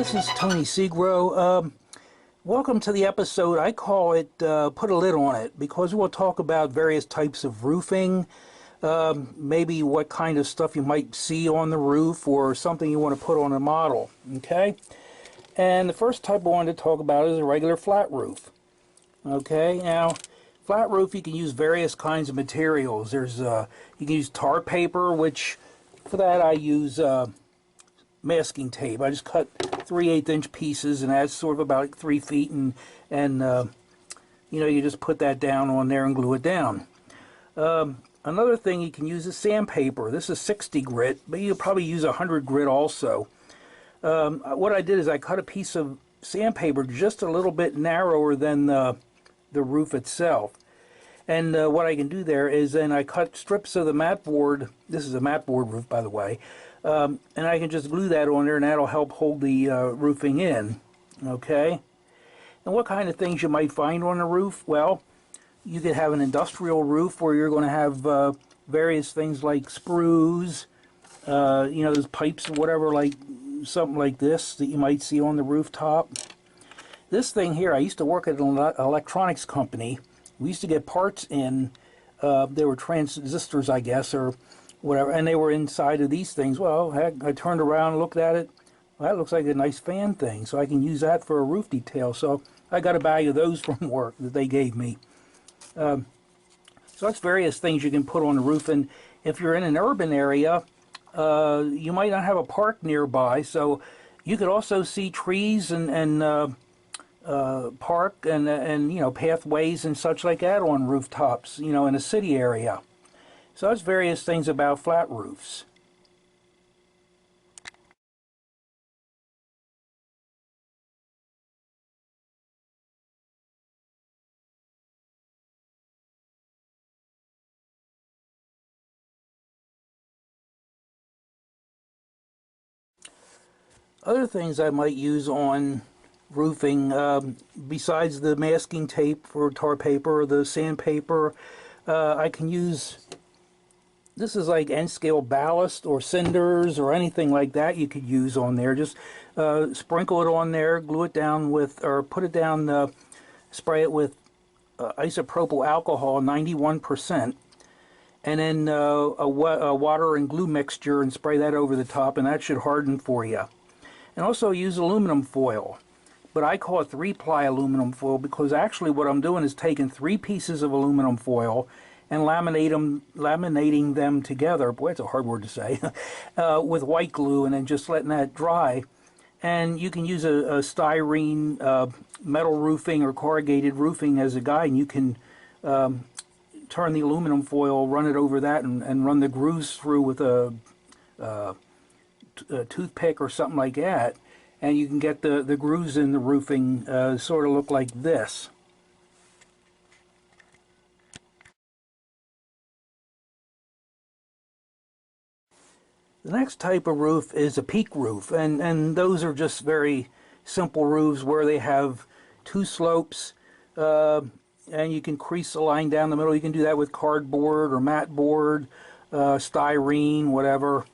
This is Tony Segro. Welcome to the episode. I call it Put a Lid on It, because we'll talk about various types of roofing, maybe what kind of stuff you might see on the roof or something you want to put on a model. Okay? And the first type I wanted to talk about is a regular flat roof. Okay? Now, flat roof, you can use various kinds of materials. You can use tar paper, which for that I use masking tape. I just cut 3/8" pieces, and that's sort of about 3 feet, and you just put that down on there and glue it down. Another thing you can use is sandpaper. This is 60 grit, but you probably use 100 grit also. What I did is I cut a piece of sandpaper just a little bit narrower than the roof itself. And what I can do there is then I cut strips of the mat board. This is a mat board roof, by the way. And I can just glue that on there, and that'll help hold the roofing in. Okay? And what kind of things you might find on a roof? Well, you could have an industrial roof where you're going to have various things like sprues, those pipes or whatever, like something like this that you might see on the rooftop. This thing here, I used to work at an electronics company. We used to get parts in, they were transistors, I guess, or whatever, and they were inside of these things. Well, heck, I turned around and looked at it. Well, that looks like a nice fan thing, so I can use that for a roof detail. So I got a bag of those from work that they gave me. So that's various things you can put on the roof. And if you're in an urban area, you might not have a park nearby, so you could also see trees and park and pathways and such like that on rooftops, in a city area. So that's various things about flat roofs. Other things I might use on roofing, besides the masking tape for tar paper or the sandpaper, I can use, this is like N-scale ballast or cinders or anything like that you could use on there. Just sprinkle it on there, glue it down with, or put it down, spray it with isopropyl alcohol, 91%, and then a water and glue mixture, and spray that over the top, and that should harden for you. And also use aluminum foil, but I call it 3-ply aluminum foil, because actually what I'm doing is taking 3 pieces of aluminum foil and laminating them together. Boy, it's a hard word to say. With white glue, and then just letting that dry. And you can use a styrene metal roofing or corrugated roofing as a guide, and you can turn the aluminum foil, run it over that, and run the grooves through with a toothpick or something like that, and you can get the grooves in the roofing sort of look like this. The next type of roof is a peak roof, and those are just very simple roofs where they have 2 slopes, and you can crease the line down the middle. You can do that with cardboard or mat board, styrene, whatever.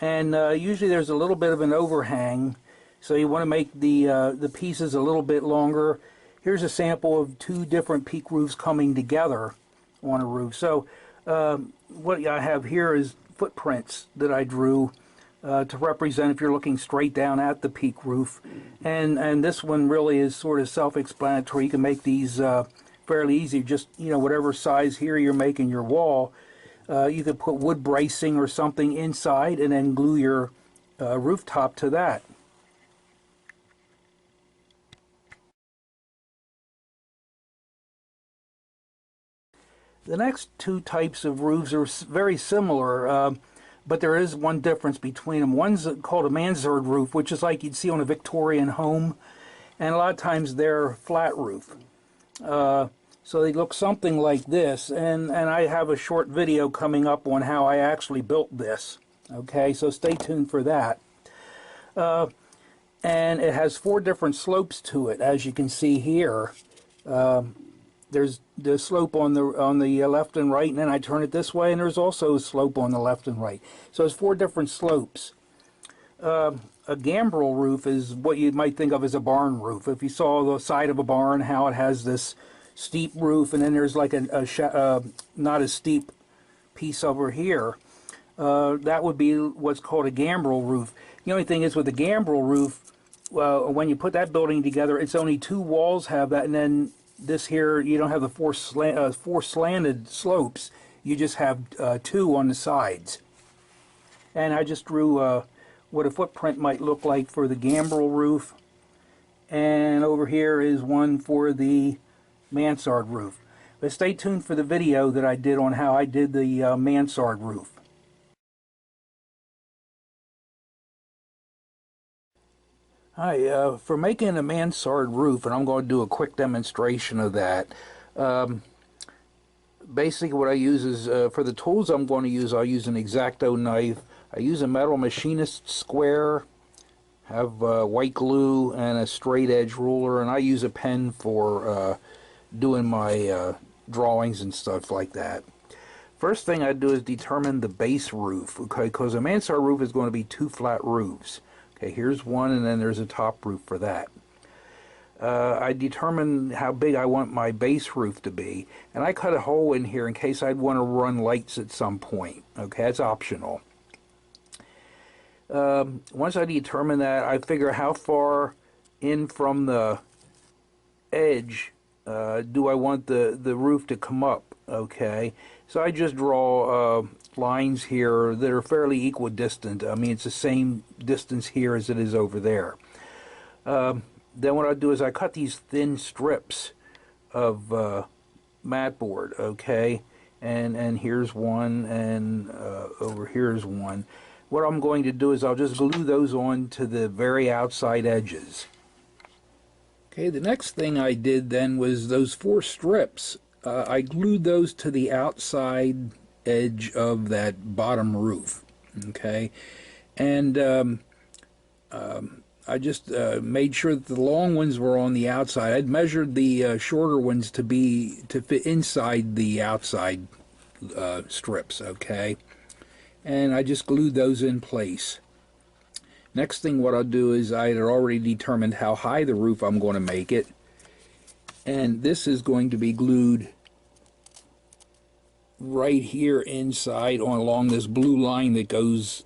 And usually there's a little bit of an overhang, so you want to make the pieces a little bit longer. Here's a sample of 2 different peak roofs coming together on a roof. So what I have here is footprints that I drew to represent if you're looking straight down at the peak roof. And this one really is sort of self-explanatory. You can make these fairly easy. Just, whatever size here you're making your wall, you could put wood bracing or something inside and then glue your rooftop to that. The next 2 types of roofs are very similar, but there is one difference between them. One's called a Mansard roof, which is like you'd see on a Victorian home, and a lot of times they're flat roof. So they look something like this, and I have a short video coming up on how I actually built this. Okay, so stay tuned for that. And it has 4 different slopes to it, as you can see here. There's the slope on the left and right, and then I turn it this way, and there's also a slope on the left and right. So it's 4 different slopes. A gambrel roof is what you might think of as a barn roof. If you saw the side of a barn, how it has this steep roof, and then there's like not as steep piece over here, that would be what's called a gambrel roof. The only thing is with the gambrel roof, well, when you put that building together, it's only two walls have that, and then this here, you don't have the four slanted slopes. You just have two on the sides. And I just drew what a footprint might look like for the gambrel roof. And over here is one for the Mansard roof. But stay tuned for the video that I did on how I did the Mansard roof. Hi, for making a Mansard roof, and I'm going to do a quick demonstration of that. Basically what I use is, for the tools I'm going to use, I'll use an X-Acto knife. I use a metal machinist square, have white glue and a straight edge ruler, and I use a pen for doing my drawings and stuff like that. First thing I do is determine the base roof, okay, because a Mansard roof is going to be two flat roofs. Okay, here's one, and then there's a top roof for that. I determine how big I want my base roof to be, and I cut a hole in here in case I'd want to run lights at some point. Okay, that's optional. Once I determine that, I figure how far in from the edge do I want the roof to come up. Okay, so I just draw lines here that are fairly equidistant. I mean, it's the same distance here as it is over there. Then what I do is I cut these thin strips of mat board, okay, and here's one, and over here's one. What I'm going to do is I'll just glue those on to the very outside edges. Okay, the next thing I did then was those four strips. I glued those to the outside edge of that bottom roof, okay, and I just made sure that the long ones were on the outside. I'd measured the shorter ones to fit inside the outside strips, okay, and I just glued those in place. Next thing what I'll do is I had already determined how high the roof I'm going to make it, and this is going to be glued right here inside along this blue line that goes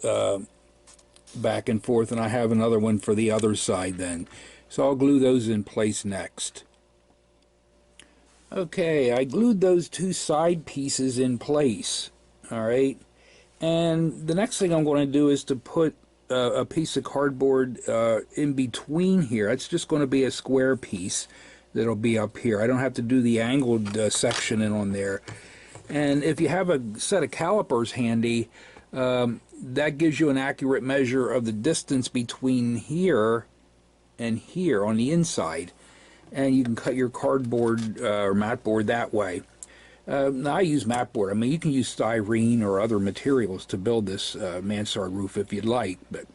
back and forth, and I have another one for the other side then. So I'll glue those in place next. Okay, I glued those two side pieces in place, alright, and the next thing I'm going to do is to put a piece of cardboard in between here. It's just going to be a square piece that'll be up here. I don't have to do the angled section in on there. And if you have a set of calipers handy, that gives you an accurate measure of the distance between here and here on the inside, and you can cut your cardboard or mat board that way. Now I use mat board. I mean, you can use styrene or other materials to build this Mansard roof if you'd like, but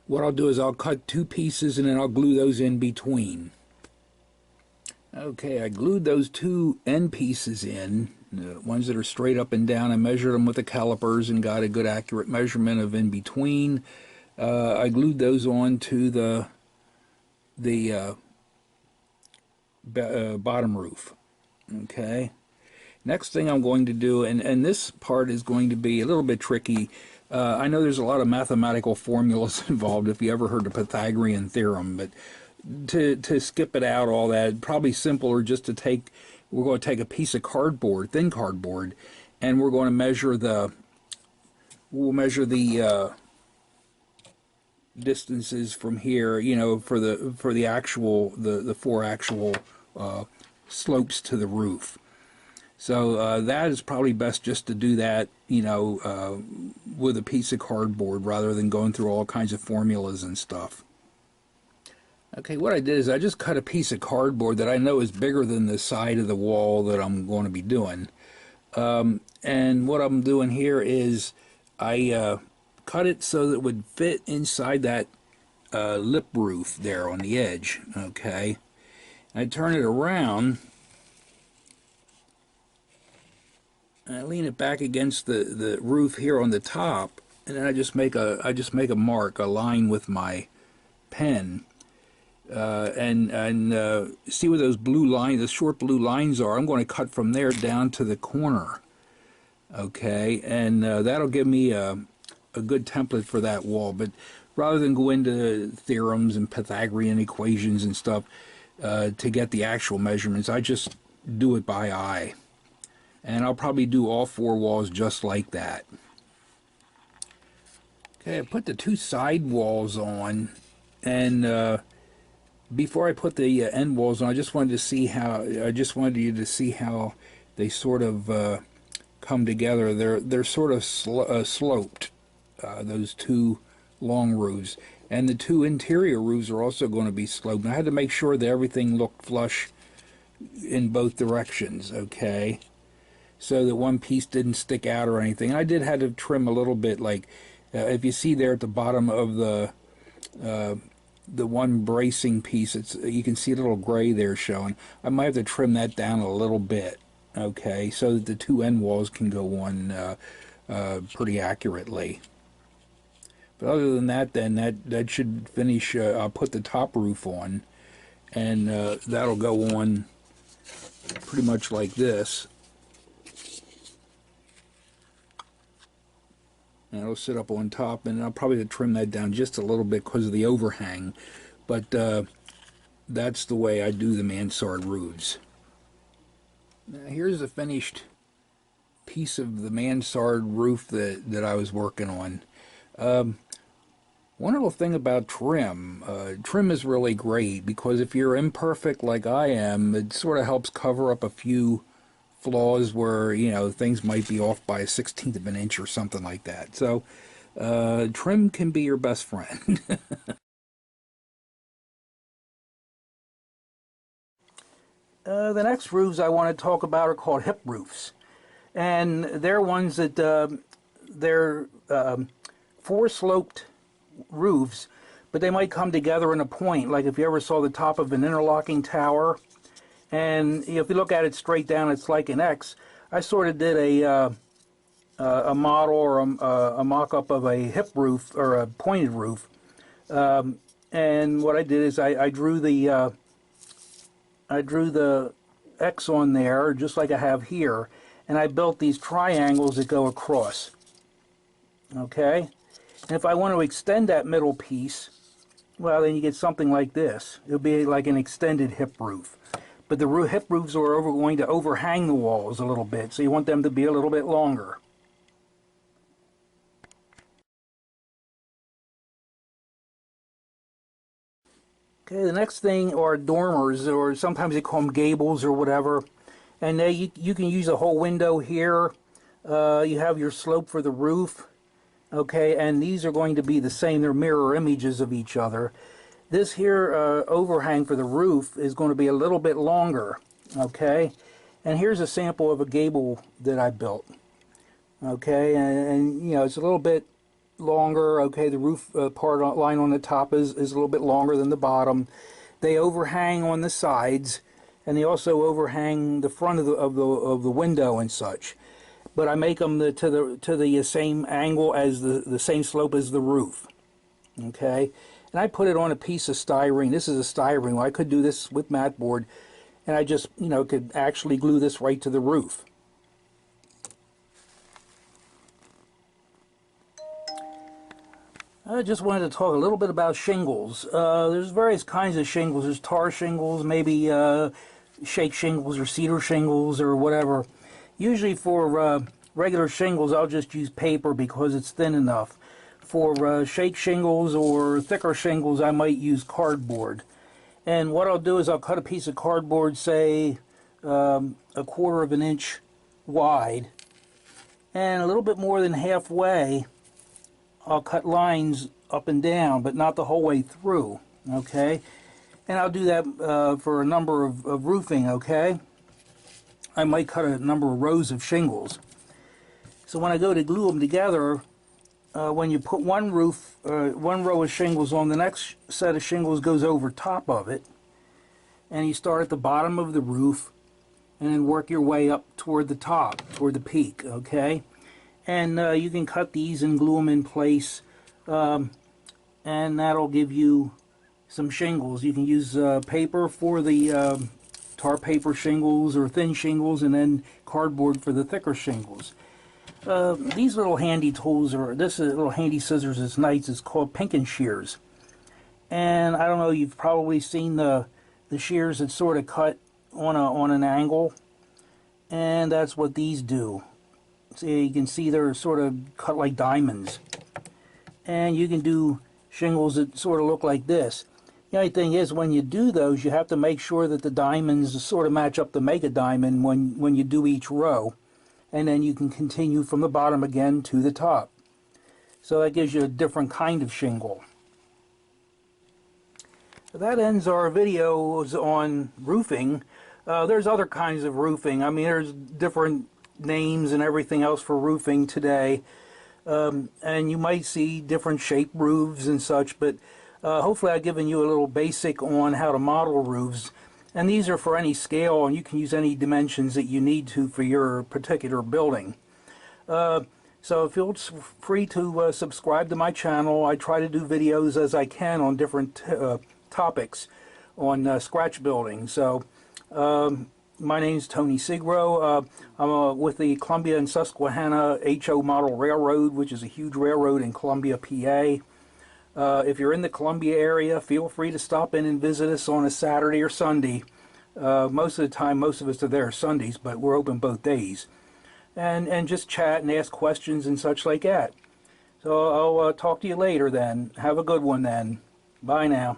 what I'll do is I'll cut two pieces and then I'll glue those in between. Okay, I glued those two end pieces in, the ones that are straight up and down. I measured them with the calipers and got a good accurate measurement of in between. I glued those on to the bottom roof. Okay. Next thing I'm going to do, and this part is going to be a little bit tricky. I know there's a lot of mathematical formulas involved if you ever heard the Pythagorean theorem, but to skip it out, all that, probably simpler just to we're going to take a piece of cardboard, thin cardboard, and we're going to measure we'll measure the distances from here, you know, for the four actual slopes to the roof. So that is probably best just to do that, you know, with a piece of cardboard rather than going through all kinds of formulas and stuff. Okay, what I did is I just cut a piece of cardboard that I know is bigger than the side of the wall that I'm going to be doing. And what I'm doing here is I cut it so that it would fit inside that lip roof there on the edge. Okay, I turn it around and I lean it back against the roof here on the top, and then I just make a mark, a line with my pen, and see where those blue lines, the short blue lines are. I'm going to cut from there down to the corner. Okay, and that'll give me a good template for that wall. But rather than go into theorems and Pythagorean equations and stuff to get the actual measurements, I just do it by eye. And I'll probably do all 4 walls just like that. Okay, I put the 2 side walls on, and before I put the end walls on, I just wanted you to see how they sort of come together. They're sort of sloped, those 2 long roofs, and the 2 interior roofs are also going to be sloped. And I had to make sure that everything looked flush in both directions, okay, so that one piece didn't stick out or anything. I did have to trim a little bit, like if you see there at the bottom of the one bracing piece, you can see a little gray there showing. I might have to trim that down a little bit, okay, so that the 2 end walls can go on pretty accurately. But other than that, then that should finish. I'll put the top roof on, and that'll go on pretty much like this. And it'll sit up on top, and I'll probably trim that down just a little bit because of the overhang. But that's the way I do the mansard roofs. Now here's a finished piece of the mansard roof that I was working on. One little thing about trim, trim is really great because if you're imperfect like I am, it sort of helps cover up a few flaws where, you know, things might be off by a 1/16 of an inch or something like that. So trim can be your best friend. The next roofs I want to talk about are called hip roofs, and they're ones that they're 4 sloped roofs, but they might come together in a point, like if you ever saw the top of an interlocking tower, and if you look at it straight down, it's like an X. I sort of did a model or a mock-up of a hip roof or a pointed roof, and what I did is I drew the X on there just like I have here, and I built these triangles that go across. Okay, and if I want to extend that middle piece, well, then you get something like this. It'll be like an extended hip roof. But the hip roofs are going to overhang the walls a little bit, so you want them to be a little bit longer. Okay, the next thing are dormers, or sometimes they call them gables or whatever. And you can use a whole window here. You have your slope for the roof. Okay, and these are going to be the same. They're mirror images of each other. This here overhang for the roof is going to be a little bit longer. Okay, and here's a sample of a gable that I built. Okay, and you know, it's a little bit longer. Okay, the roof line on the top is a little bit longer than the bottom. They overhang on the sides, and they also overhang the front of the window and such. But I make them to the same angle as the same slope as the roof. Okay, and I put it on a piece of styrene. This is a styrene. I could do this with mat board, and I just, you know, could actually glue this right to the roof. I just wanted to talk a little bit about shingles. There's various kinds of shingles. There's tar shingles, maybe shake shingles or cedar shingles or whatever. Usually for regular shingles, I'll just use paper because it's thin enough. For shake shingles or thicker shingles, I might use cardboard. And what I'll do is I'll cut a piece of cardboard, say 1/4 of an inch wide, and a little bit more than halfway I'll cut lines up and down, but not the whole way through. Okay, and I'll do that for a number of roofing. Okay, I might cut a number of rows of shingles. So when I go to glue them together, when you put one row of shingles on, the next set of shingles goes over top of it, and you start at the bottom of the roof and then work your way up toward the top, toward the peak. Okay, and you can cut these and glue them in place, and that'll give you some shingles. You can use paper for the tar paper shingles or thin shingles, and then cardboard for the thicker shingles. These little handy tools, or this little handy scissors is nice. It's called Pinkin shears, and I don't know, you've probably seen the shears that sort of cut on an angle, and that's what these do. See, you can see they're sort of cut like diamonds, and you can do shingles that sort of look like this. The only thing is, when you do those, you have to make sure that the diamonds sort of match up to make a diamond when you do each row, and then you can continue from the bottom again to the top. So that gives you a different kind of shingle. That ends our videos on roofing. There's other kinds of roofing. I mean, there's different names and everything else for roofing today, and you might see different shaped roofs and such, but hopefully I've given you a little basic on how to model roofs, and these are for any scale, and you can use any dimensions that you need to for your particular building. So feel free to subscribe to my channel. I try to do videos as I can on different topics on scratch building. So my name's Tony Segro. I'm with the Columbia and Susquehanna HO Model Railroad, which is a huge railroad in Columbia, PA. If you're in the Columbia area, feel free to stop in and visit us on a Saturday or Sunday. Most of the time, most of us are there Sundays, but we're open both days. And just chat and ask questions and such like that. So I'll talk to you later then. Have a good one then. Bye now.